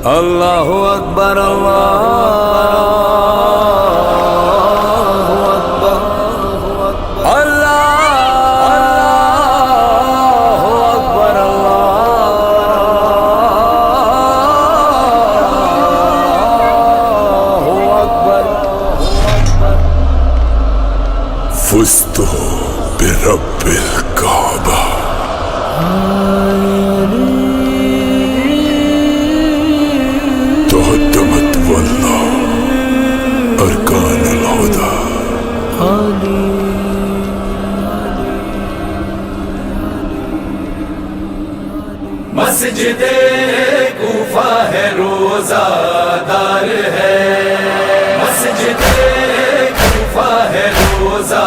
اللہ اکبر اللہ اکبر اللہ اکبر اللہ اکبر فزت برب الكعبة تهدمت والله أركان الهدى مسجد کوفہ ہے روزہ دار ہے، مسجد کوفہ ہے روزہ